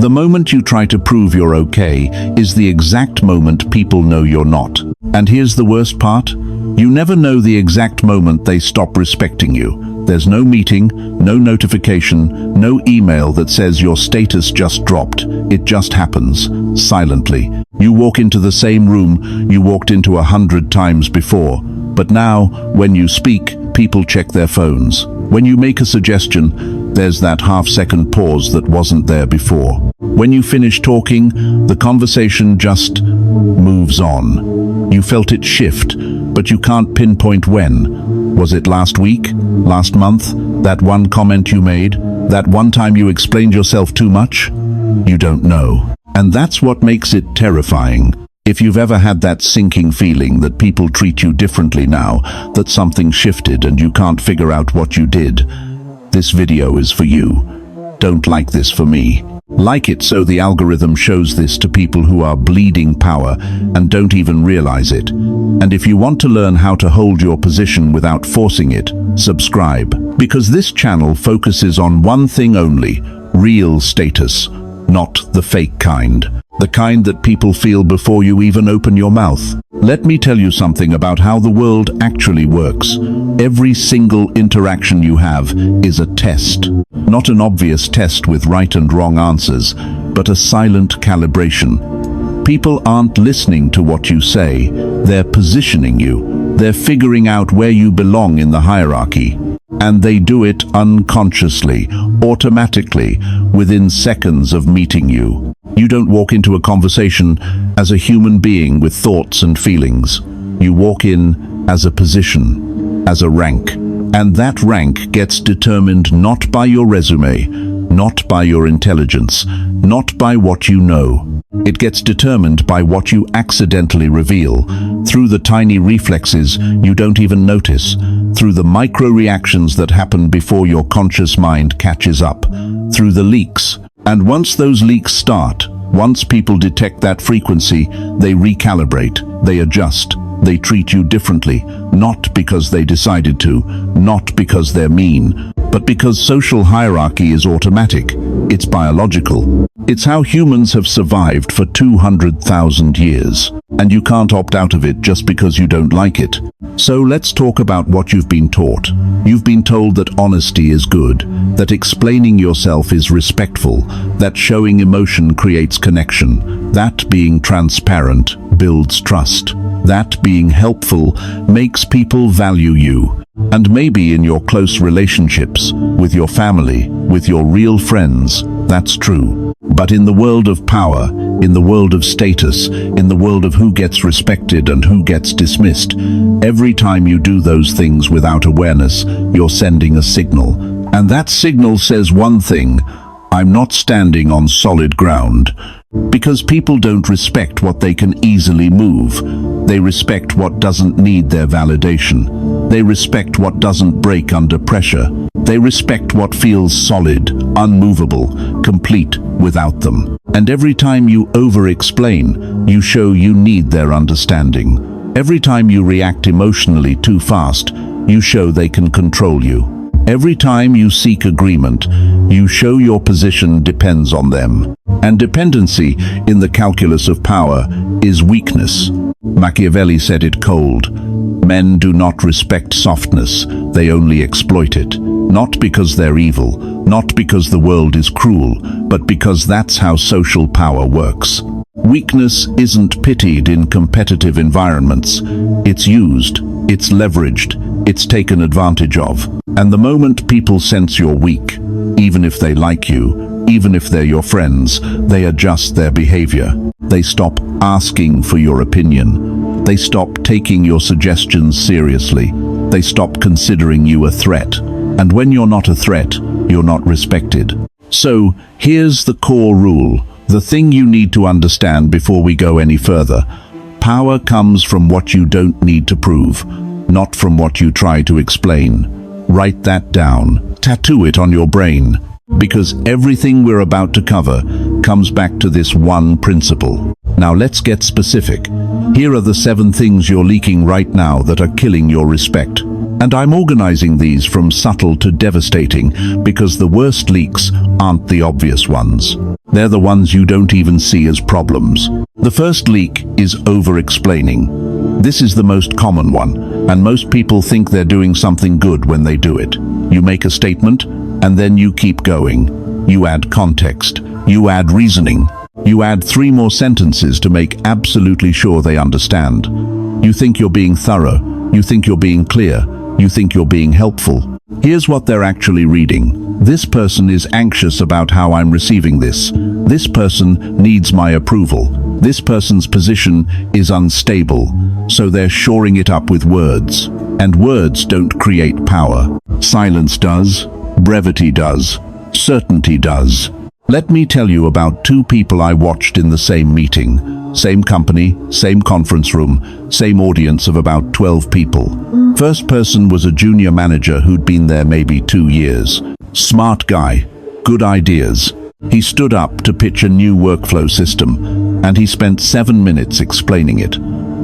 The moment you try to prove you're okay is the exact moment people know you're not. And here's the worst part. You never know the exact moment they stop respecting you. There's no meeting, no notification, no email that says your status just dropped. It just happens, silently. You walk into the same room you walked into 100 times before. But now, when you speak, people check their phones. When you make a suggestion, there's that half-second pause that wasn't there before. When you finish talking, the conversation just moves on. You felt it shift, but you can't pinpoint when. Was it last week? Last month? That one comment you made? That one time you explained yourself too much? You don't know. And that's what makes it terrifying. If you've ever had that sinking feeling that people treat you differently now, that something shifted and you can't figure out what you did, this video is for you. Don't like this for me. Like it so the algorithm shows this to people who are bleeding power and don't even realize it. And if you want to learn how to hold your position without forcing it, subscribe. Because this channel focuses on one thing only: real status, not the fake kind. The kind that people feel before you even open your mouth. Let me tell you something about how the world actually works. Every single interaction you have is a test. Not an obvious test with right and wrong answers, but a silent calibration. People aren't listening to what you say, they're positioning you. They're figuring out where you belong in the hierarchy. And they do it unconsciously, automatically, within seconds of meeting you. You don't walk into a conversation as a human being with thoughts and feelings. You walk in as a position, as a rank. And that rank gets determined not by your resume, not by your intelligence, not by what you know. It gets determined by what you accidentally reveal, through the tiny reflexes you don't even notice, through the micro reactions that happen before your conscious mind catches up, through the leaks. And once those leaks start, once people detect that frequency, they recalibrate, they adjust, they treat you differently, not because they decided to, not because they're mean, but because social hierarchy is automatic. It's biological. It's how humans have survived for 200,000 years. And you can't opt out of it just because you don't like it. So let's talk about what you've been taught. You've been told that honesty is good, that explaining yourself is respectful, that showing emotion creates connection, that being transparent builds trust, that being helpful makes people value you. And maybe in your close relationships, with your family, with your real friends, that's true. But in the world of power, in the world of status, in the world of who gets respected and who gets dismissed, every time you do those things without awareness, you're sending a signal. And that signal says one thing: I'm not standing on solid ground. Because people don't respect what they can easily move. They respect what doesn't need their validation. They respect what doesn't break under pressure. They respect what feels solid, unmovable, complete without them. And every time you over-explain, you show you need their understanding. Every time you react emotionally too fast, you show they can control you. Every time you seek agreement, you show your position depends on them. And dependency, in the calculus of power, is weakness. Machiavelli said it cold. Men do not respect softness, they only exploit it. Not because they're evil, not because the world is cruel, but because that's how social power works. Weakness isn't pitied in competitive environments. It's used, it's leveraged, it's taken advantage of. And the moment people sense you're weak, even if they like you, even if they're your friends, they adjust their behavior. They stop asking for your opinion. They stop taking your suggestions seriously. They stop considering you a threat. And when you're not a threat, you're not respected. So, here's the core rule. The thing you need to understand before we go any further. Power comes from what you don't need to prove, not from what you try to explain. Write that down. Tattoo it on your brain. Because everything we're about to cover comes back to this one principle. Now let's get specific. Here are the 7 things you're leaking right now that are killing your respect. And I'm organizing these from subtle to devastating because the worst leaks aren't the obvious ones. They're the ones you don't even see as problems. The first leak is over-explaining. This is the most common one, and most people think they're doing something good when they do it. You make a statement, and then you keep going. You add context. You add reasoning. You add 3 more sentences to make absolutely sure they understand. You think you're being thorough. You think you're being clear. You think you're being helpful. Here's what they're actually reading. This person is anxious about how I'm receiving this. This person needs my approval. This person's position is unstable, so they're shoring it up with words. And words don't create power. Silence does. Brevity does. Certainty does. Let me tell you about 2 people I watched in the same meeting. Same company, same conference room, same audience of about 12 people. First person was a junior manager who'd been there maybe 2 years. Smart guy, good ideas. He stood up to pitch a new workflow system, and he spent 7 minutes explaining it.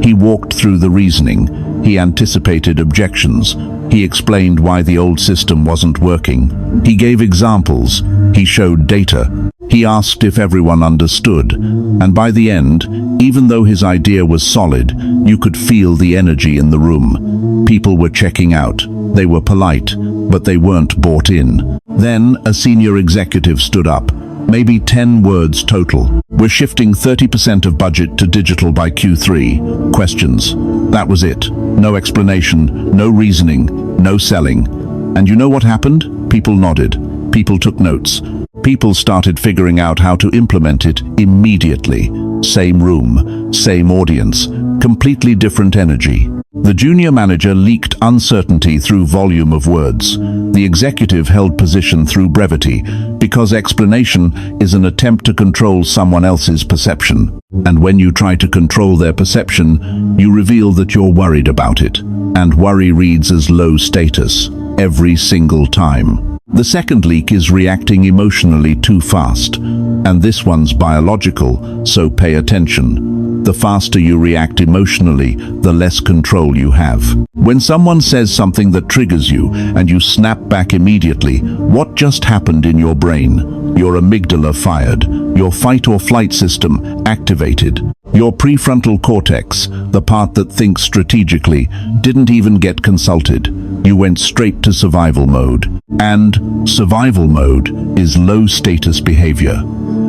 He walked through the reasoning. He anticipated objections. He explained why the old system wasn't working. He gave examples. He showed data. He asked if everyone understood. And by the end, even though his idea was solid, you could feel the energy in the room. People were checking out. They were polite, but they weren't bought in. Then a senior executive stood up. Maybe 10 words total. We're shifting 30% of budget to digital by Q3. Questions. That was it. No explanation, no reasoning, no selling. And you know what happened? People nodded. People took notes. People started figuring out how to implement it immediately. Same room, same audience, completely different energy. The junior manager leaked uncertainty through volume of words. The executive held position through brevity, because explanation is an attempt to control someone else's perception. And when you try to control their perception, you reveal that you're worried about it. And worry reads as low status, every single time. The second leak is reacting emotionally too fast. And this one's biological, so pay attention. The faster you react emotionally, the less control you have. When someone says something that triggers you and you snap back immediately, what just happened in your brain? Your amygdala fired, your fight or flight system activated. Your prefrontal cortex, the part that thinks strategically, didn't even get consulted. You went straight to survival mode. And survival mode is low status behavior.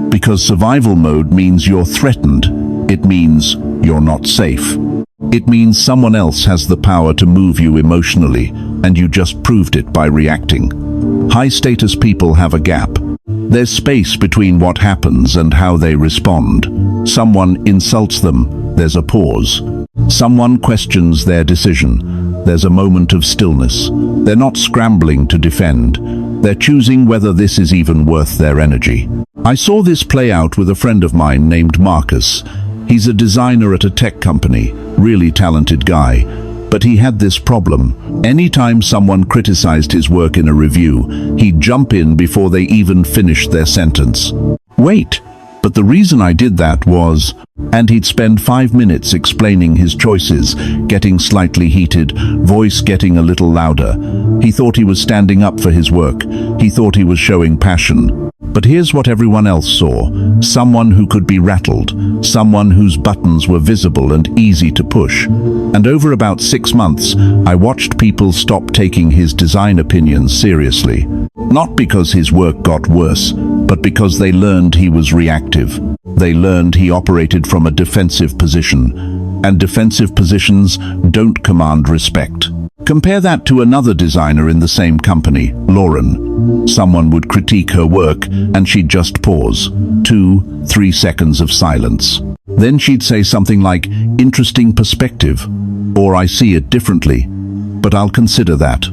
Because survival mode means you're threatened. It means you're not safe. It means someone else has the power to move you emotionally, and you just proved it by reacting. High-status people have a gap. There's space between what happens and how they respond. Someone insults them, there's a pause. Someone questions their decision. There's a moment of stillness. They're not scrambling to defend. They're choosing whether this is even worth their energy. I saw this play out with a friend of mine named Marcus. He's a designer at a tech company, really talented guy, but he had this problem. Anytime someone criticized his work in a review, he'd jump in before they even finished their sentence. Wait, but the reason I did that was... And he'd spend 5 minutes explaining his choices, getting slightly heated, voice getting a little louder. He thought he was standing up for his work. He thought he was showing passion. But here's what everyone else saw. Someone who could be rattled. Someone whose buttons were visible and easy to push. And over about 6 months, I watched people stop taking his design opinions seriously. Not because his work got worse, but because they learned he was reactive. They learned he operated from a defensive position, and defensive positions don't command respect. Compare that to another designer in the same company, Lauren. Someone would critique her work, and she'd just pause. 2-3 seconds of silence. Then she'd say something like, "Interesting perspective," or "I see it differently, but I'll consider that."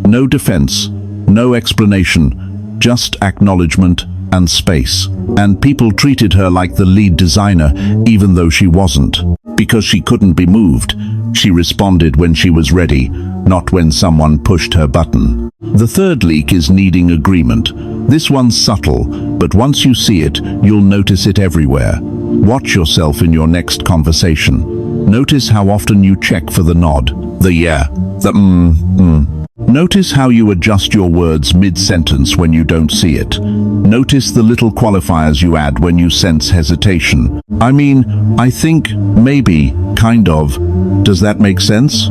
No defense, no explanation, just acknowledgement and space. And people treated her like the lead designer, even though she wasn't. Because she couldn't be moved. She responded when she was ready, not when someone pushed her button. The third leak is needing agreement. This one's subtle, but once you see it, you'll notice it everywhere. Watch yourself in your next conversation. Notice how often you check for the nod, the yeah, the Notice how you adjust your words mid-sentence when you don't see it. Notice the little qualifiers you add when you sense hesitation. I mean, I think, maybe, kind of. Does that make sense?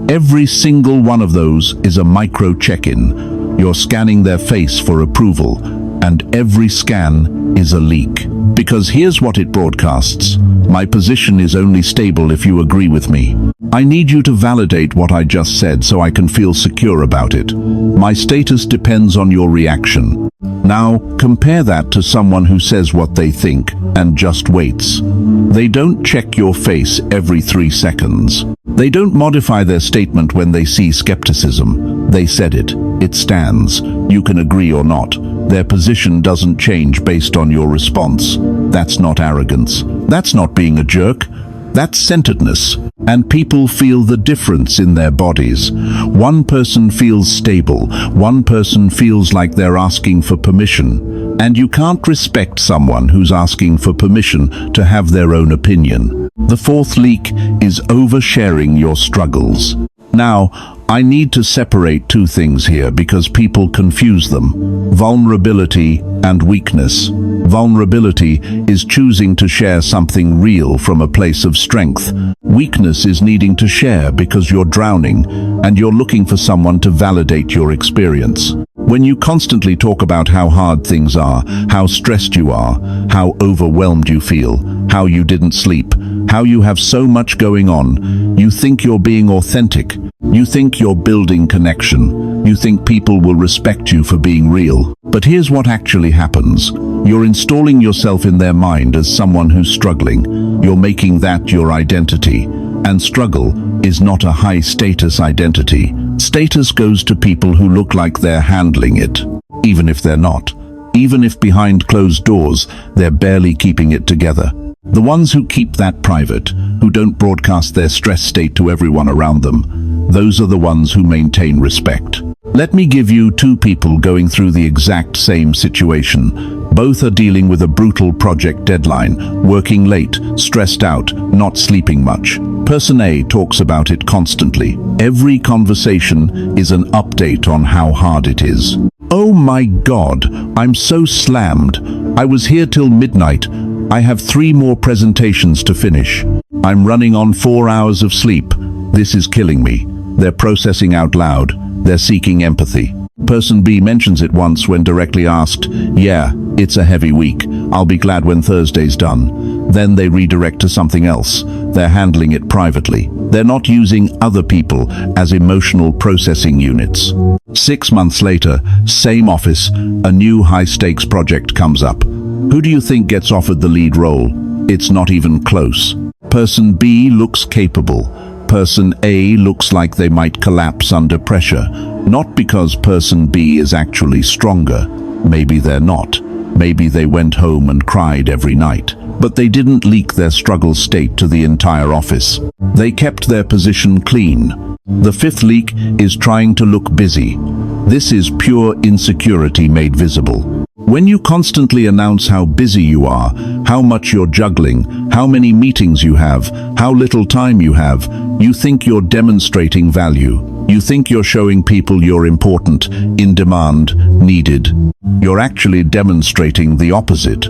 Every single one of those is a micro check-in. You're scanning their face for approval, and every scan is a leak. Because here's what it broadcasts. My position is only stable if you agree with me. I need you to validate what I just said so I can feel secure about it. My status depends on your reaction. Now, compare that to someone who says what they think and just waits. They don't check your face every 3 seconds. They don't modify their statement when they see skepticism. They said it. It stands. You can agree or not. Their position doesn't change based on your response. That's not arrogance. That's not being a jerk. That's centeredness. And people feel the difference in their bodies. One person feels stable. One person feels like they're asking for permission. And you can't respect someone who's asking for permission to have their own opinion. The fourth leak is oversharing your struggles. Now, I need to separate two things here because people confuse them. Vulnerability and weakness. Vulnerability is choosing to share something real from a place of strength. Weakness is needing to share because you're drowning and you're looking for someone to validate your experience. When you constantly talk about how hard things are, how stressed you are, how overwhelmed you feel, how you didn't sleep, how you have so much going on, you think you're being authentic. You think you're building connection. You think people will respect you for being real. But here's what actually happens. You're installing yourself in their mind as someone who's struggling. You're making that your identity. And struggle is not a high-status identity. Status goes to people who look like they're handling it, even if they're not. Even if behind closed doors, they're barely keeping it together. The ones who keep that private, who don't broadcast their stress state to everyone around them, those are the ones who maintain respect. Let me give you two people going through the exact same situation. Both are dealing with a brutal project deadline, working late, stressed out, not sleeping much. Person A talks about it constantly. Every conversation is an update on how hard it is. Oh my God, I'm so slammed. I was here till midnight. I have 3 more presentations to finish. I'm running on 4 hours of sleep. This is killing me. They're processing out loud. They're seeking empathy. Person B mentions it once when directly asked, "Yeah, it's a heavy week. I'll be glad when Thursday's done." Then they redirect to something else. They're handling it privately. They're not using other people as emotional processing units. 6 months later, same office, a new high-stakes project comes up. Who do you think gets offered the lead role? It's not even close. Person B looks capable. Person A looks like they might collapse under pressure. Not because person B is actually stronger. Maybe they're not. Maybe they went home and cried every night. But they didn't leak their struggle state to the entire office. They kept their position clean. The fifth leak is trying to look busy. This is pure insecurity made visible. When you constantly announce how busy you are, how much you're juggling, how many meetings you have, how little time you have, you think you're demonstrating value. You think you're showing people you're important, in demand, needed. You're actually demonstrating the opposite.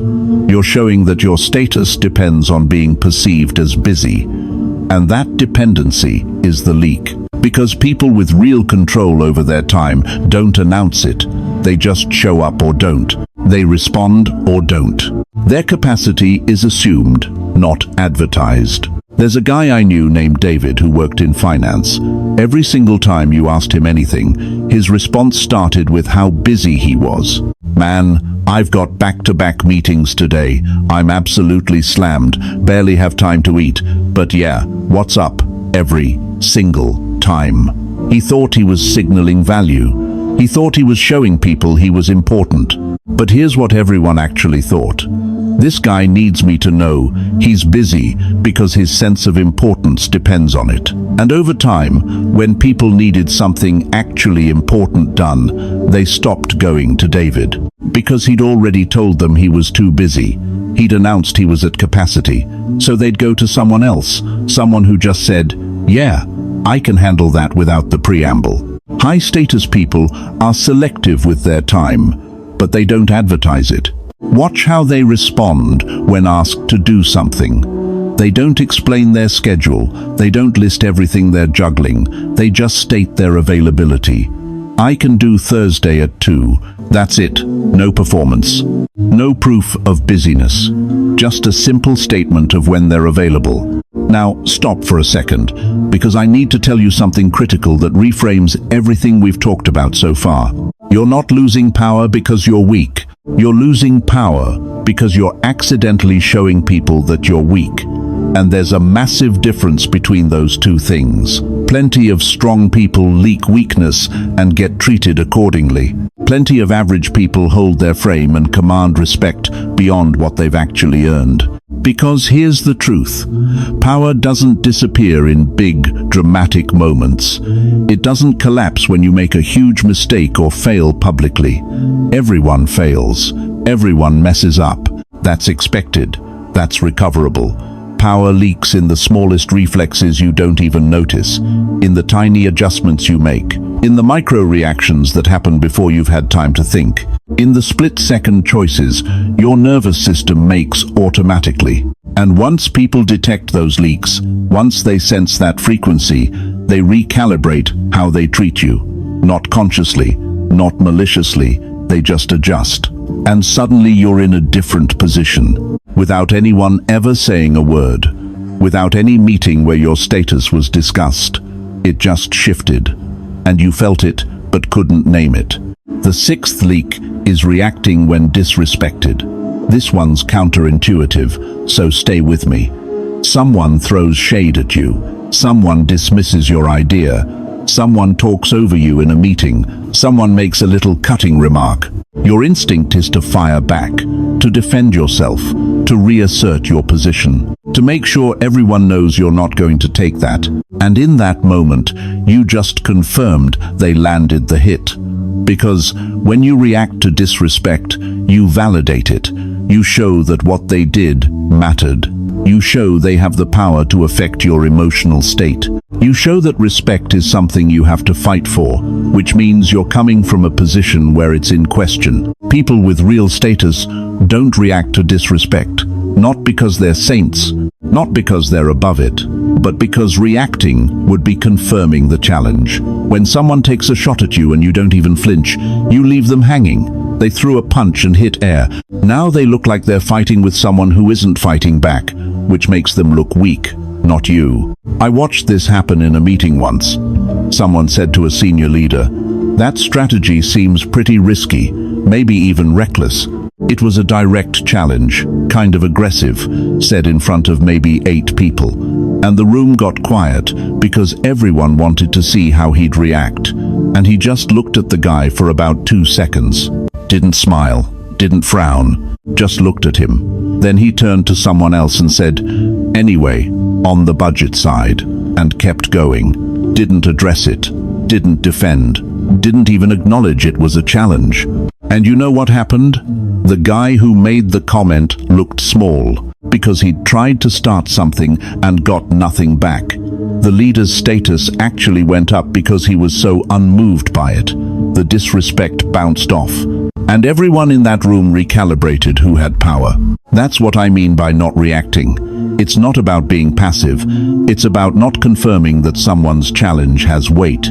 You're showing that your status depends on being perceived as busy. And that dependency is the leak. Because people with real control over their time don't announce it. They just show up or don't. They respond or don't. Their capacity is assumed, not advertised. There's a guy I knew named David who worked in finance. Every single time you asked him anything, his response started with how busy he was. "Man, I've got back-to-back meetings today. I'm absolutely slammed, barely have time to eat. But yeah, what's up?" Every single time. He thought he was signaling value. He thought he was showing people he was important. But here's what everyone actually thought. This guy needs me to know he's busy because his sense of importance depends on it. And over time, when people needed something actually important done, they stopped going to David. because he'd already told them he was too busy. He'd announced he was at capacity, so they'd go to someone else, someone who just said, "Yeah, I can handle that," without the preamble. High-status people are selective with their time, but they don't advertise it. Watch how they respond when asked to do something. They don't explain their schedule, they don't list everything they're juggling, they just state their availability. "I can do Thursday at 2. That's it. No performance. No proof of busyness. Just a simple statement of when they're available. Now, stop for a second, because I need to tell you something critical that reframes everything we've talked about so far. You're not losing power because you're weak. You're losing power because you're accidentally showing people that you're weak. And there's a massive difference between those two things. Plenty of strong people leak weakness and get treated accordingly. Plenty of average people hold their frame and command respect beyond what they've actually earned. Because here's the truth. Power doesn't disappear in big, dramatic moments. It doesn't collapse when you make a huge mistake or fail publicly. Everyone fails. Everyone messes up. That's expected. That's recoverable. Power leaks in the smallest reflexes you don't even notice, in the tiny adjustments you make, in the micro-reactions that happen before you've had time to think, in the split-second choices your nervous system makes automatically. And once people detect those leaks, once they sense that frequency, they recalibrate how they treat you. Not consciously, not maliciously, they just adjust. And suddenly you're in a different position. Without anyone ever saying a word, without any meeting where your status was discussed. It just shifted, and you felt it but couldn't name it. The sixth leak is reacting when disrespected. This one's counterintuitive, so stay with me. Someone throws shade at you, someone dismisses your idea, someone talks over you in a meeting, someone makes a little cutting remark. Your instinct is to fire back, to defend yourself, to reassert your position, to make sure everyone knows you're not going to take that. And in that moment, you just confirmed they landed the hit. Because when you react to disrespect, you validate it. You show that what they did mattered. You show they have the power to affect your emotional state. You show that respect is something you have to fight for, which means you're coming from a position where it's in question. People with real status don't react to disrespect, not because they're saints, not because they're above it, but because reacting would be confirming the challenge. When someone takes a shot at you and you don't even flinch, you leave them hanging. They threw a punch and hit air. Now they look like they're fighting with someone who isn't fighting back, which makes them look weak, not you. I watched this happen in a meeting once. Someone said to a senior leader, "That strategy seems pretty risky, maybe even reckless." It was a direct challenge, kind of aggressive, said in front of maybe 8 people. And the room got quiet because everyone wanted to see how he'd react. And he just looked at the guy for about 2 seconds. Didn't smile, didn't frown, just looked at him. Then he turned to someone else and said, "Anyway, on the budget side," and kept going. Didn't address it, didn't defend, didn't even acknowledge it was a challenge. And you know what happened? The guy who made the comment looked small, because he'd tried to start something and got nothing back. The leader's status actually went up because he was so unmoved by it. The disrespect bounced off. And everyone in that room recalibrated who had power. That's what I mean by not reacting. It's not about being passive. It's about not confirming that someone's challenge has weight.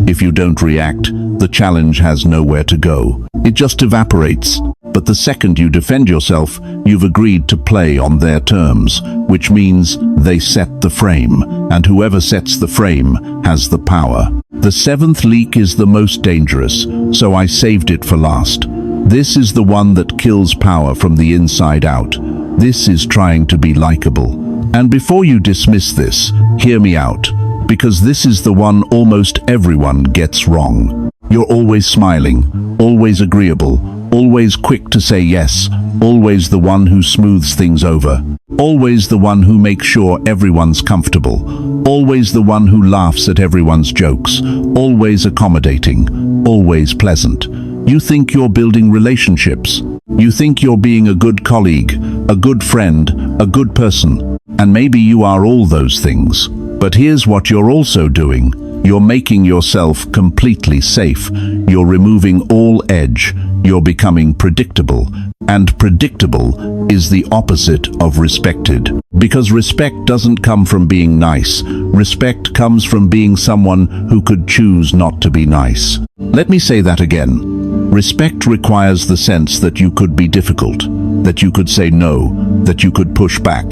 If you don't react, the challenge has nowhere to go. It just evaporates. But the second you defend yourself, you've agreed to play on their terms, which means they set the frame, and whoever sets the frame has the power. The seventh leak is the most dangerous, so I saved it for last. This is the one that kills power from the inside out. This is trying to be likable. And before you dismiss this, hear me out, because this is the one almost everyone gets wrong. You're always smiling, always agreeable, always quick to say yes, always the one who smooths things over, always the one who makes sure everyone's comfortable, always the one who laughs at everyone's jokes, always accommodating, always pleasant. You think you're building relationships. You think you're being a good colleague, a good friend, a good person. And maybe you are all those things. But here's what you're also doing. You're making yourself completely safe. You're removing all edge. You're becoming predictable. And predictable is the opposite of respected. Because respect doesn't come from being nice. Respect comes from being someone who could choose not to be nice. Let me say that again. Respect requires the sense that you could be difficult, that you could say no, that you could push back,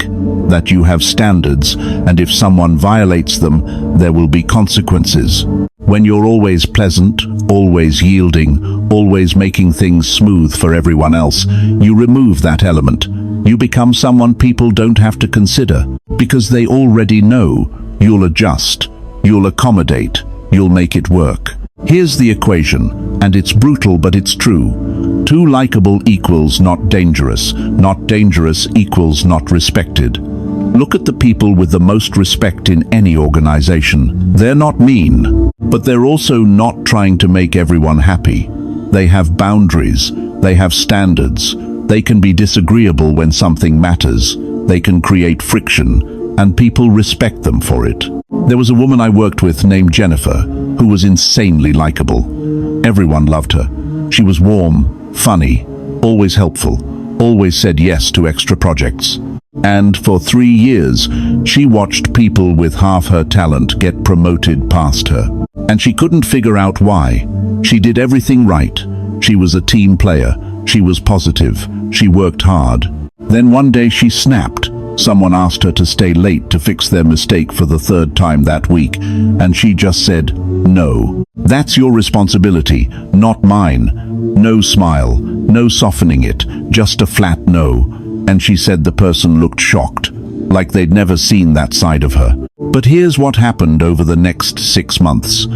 that you have standards, and if someone violates them, there will be consequences. When you're always pleasant, always yielding, always making things smooth for everyone else, you remove that element. You become someone people don't have to consider, because they already know. You'll adjust, you'll accommodate, you'll make it work. Here's the equation, and it's brutal but it's true. Too likable equals not dangerous. Not dangerous equals not respected. Look at the people with the most respect in any organization. They're not mean, but they're also not trying to make everyone happy. They have boundaries, they have standards, they can be disagreeable when something matters, they can create friction, and people respect them for it. There was a woman I worked with named Jennifer, who was insanely likable. Everyone loved her. She was warm, funny, always helpful, always said yes to extra projects. And for 3 years, she watched people with half her talent get promoted past her. And she couldn't figure out why. She did everything right. She was a team player. She was positive. She worked hard. Then one day she snapped. Someone asked her to stay late to fix their mistake for the 3rd time that week, and she just said, "No. That's your responsibility, not mine." No smile, no softening it, just a flat no. And she said the person looked shocked, like they'd never seen that side of her. But here's what happened over the next 6 months.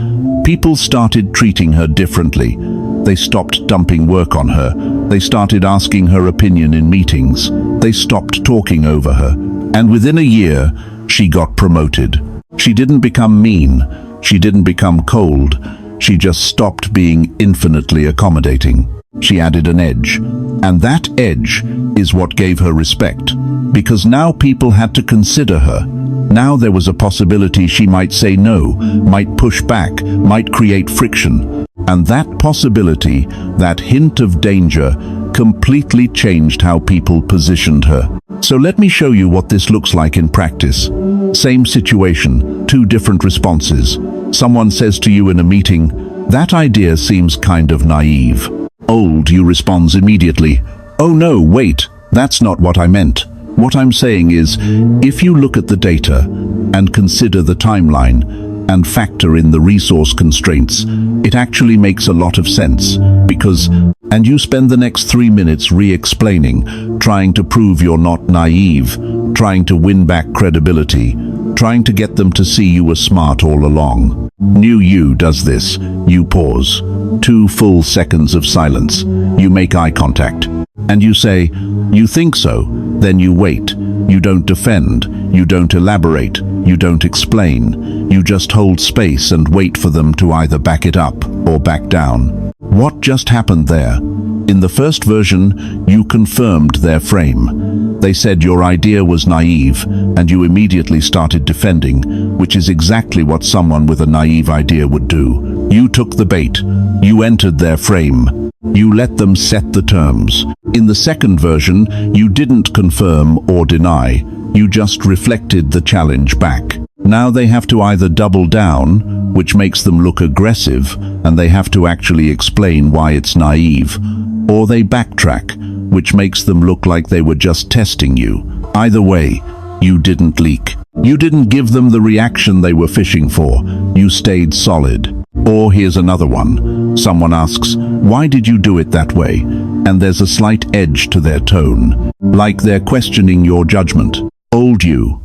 People started treating her differently. They stopped dumping work on her. They started asking her opinion in meetings. They stopped talking over her. And within a year, she got promoted. She didn't become mean. She didn't become cold. She just stopped being infinitely accommodating. She added an edge. And that edge is what gave her respect. Because now people had to consider her. Now there was a possibility she might say no, might push back, might create friction. And that possibility, that hint of danger, completely changed how people positioned her. So let me show you what this looks like in practice. Same situation, 2 different responses. Someone says to you in a meeting, "That idea seems kind of naive." "Old," you responds immediately. "Oh no, wait, that's not what I meant. What I'm saying is, if you look at the data and consider the timeline and factor in the resource constraints, it actually makes a lot of sense. Because..." And you spend the next 3 minutes re-explaining, trying to prove you're not naive, trying to win back credibility, trying to get them to see you were smart all along. New you does this. You pause. 2 full seconds of silence. You make eye contact. And you say, "You think so?" Then you wait. You don't defend. You don't elaborate. You don't explain. You just hold space and wait for them to either back it up or back down. What just happened there? In the first version, you confirmed their frame. They said your idea was naive, and you immediately started defending, which is exactly what someone with a naive idea would do. You took the bait. You entered their frame. You let them set the terms. In the second version, you didn't confirm or deny. You just reflected the challenge back. Now they have to either double down, which makes them look aggressive, and they have to actually explain why it's naive, or they backtrack, which makes them look like they were just testing you. Either way, you didn't leak. You didn't give them the reaction they were fishing for. You stayed solid. Or here's another one. Someone asks, "Why did you do it that way?" And there's a slight edge to their tone, like they're questioning your judgment. "Old you."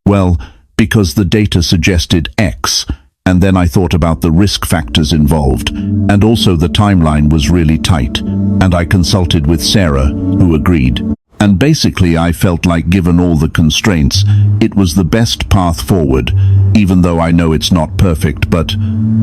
"Well, because the data suggested X, and then I thought about the risk factors involved, and also the timeline was really tight, and I consulted with Sarah, who agreed. And basically I felt like, given all the constraints, it was the best path forward, even though I know it's not perfect." But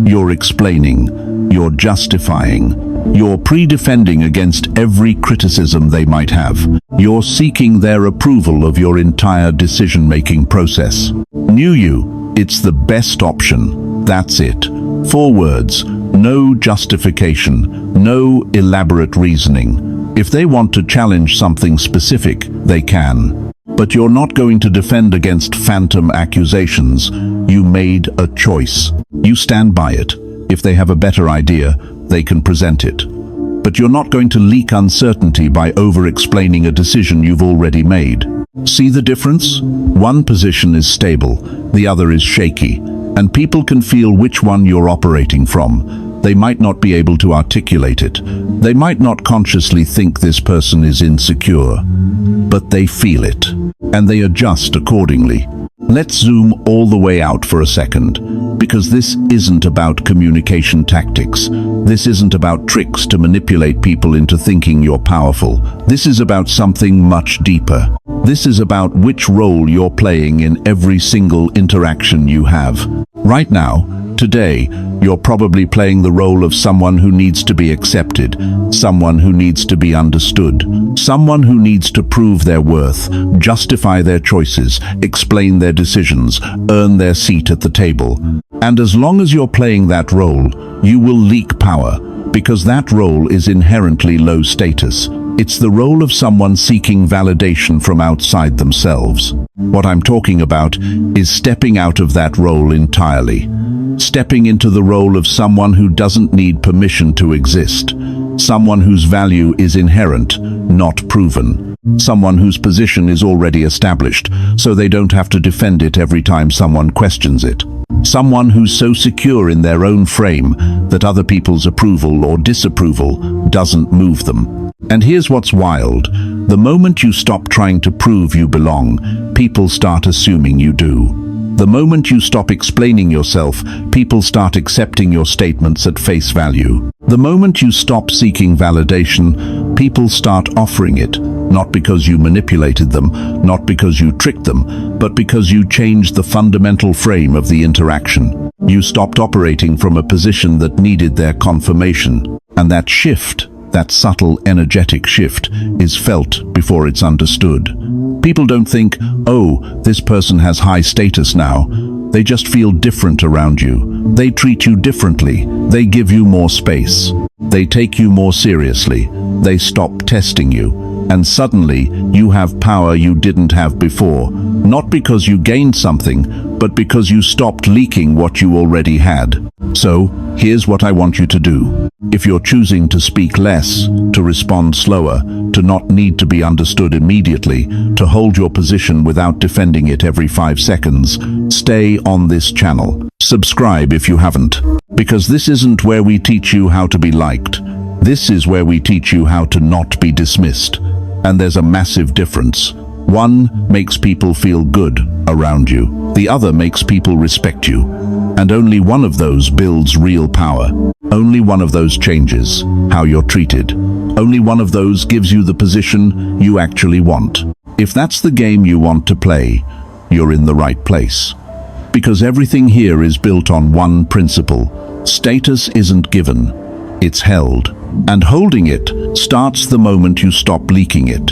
you're explaining, you're justifying, You're pre-defending against every criticism they might have. You're seeking their approval of your entire decision-making process. New you, it's the best option. That's it. 4 words, no justification, no elaborate reasoning. If they want to challenge something specific, they can. But you're not going to defend against phantom accusations. You made a choice. You stand by it. If they have a better idea, they can present it. But you're not going to leak uncertainty by over-explaining a decision you've already made. See the difference? One position is stable, the other is shaky, and people can feel which one you're operating from. They might not be able to articulate it. They might not consciously think this person is insecure, but they feel it, and they adjust accordingly. Let's zoom all the way out for a second, because this isn't about communication tactics. This isn't about tricks to manipulate people into thinking you're powerful. This is about something much deeper. This is about which role you're playing in every single interaction you have. Right now, today, you're probably playing the role of someone who needs to be accepted, someone who needs to be understood, someone who needs to prove their worth, justify their choices, explain their decisions, earn their seat at the table. And as long as you're playing that role, you will leak power, because that role is inherently low status. It's the role of someone seeking validation from outside themselves. What I'm talking about is stepping out of that role entirely. Stepping into the role of someone who doesn't need permission to exist. Someone whose value is inherent, not proven. Someone whose position is already established, so they don't have to defend it every time someone questions it. Someone who's so secure in their own frame that other people's approval or disapproval doesn't move them. And here's what's wild. The moment you stop trying to prove you belong, people start assuming you do. The moment you stop explaining yourself, people start accepting your statements at face value. The moment you stop seeking validation, people start offering it, not because you manipulated them, not because you tricked them, but because you changed the fundamental frame of the interaction. You stopped operating from a position that needed their confirmation. And that shift, that subtle, energetic shift, is felt before it's understood. People don't think, oh, this person has high status now. They just feel different around you. They treat you differently. They give you more space. They take you more seriously. They stop testing you. And suddenly, you have power you didn't have before. Not because you gained something, but because you stopped leaking what you already had. So, here's what I want you to do. If you're choosing to speak less, to respond slower, to not need to be understood immediately, to hold your position without defending it every 5 seconds, stay on this channel. Subscribe if you haven't. Because this isn't where we teach you how to be liked. This is where we teach you how to not be dismissed. And there's a massive difference. One makes people feel good around you. The other makes people respect you. And only one of those builds real power. Only one of those changes how you're treated. Only one of those gives you the position you actually want. If that's the game you want to play, you're in the right place. Because everything here is built on one principle. Status isn't given, it's held. And holding it starts the moment you stop leaking it.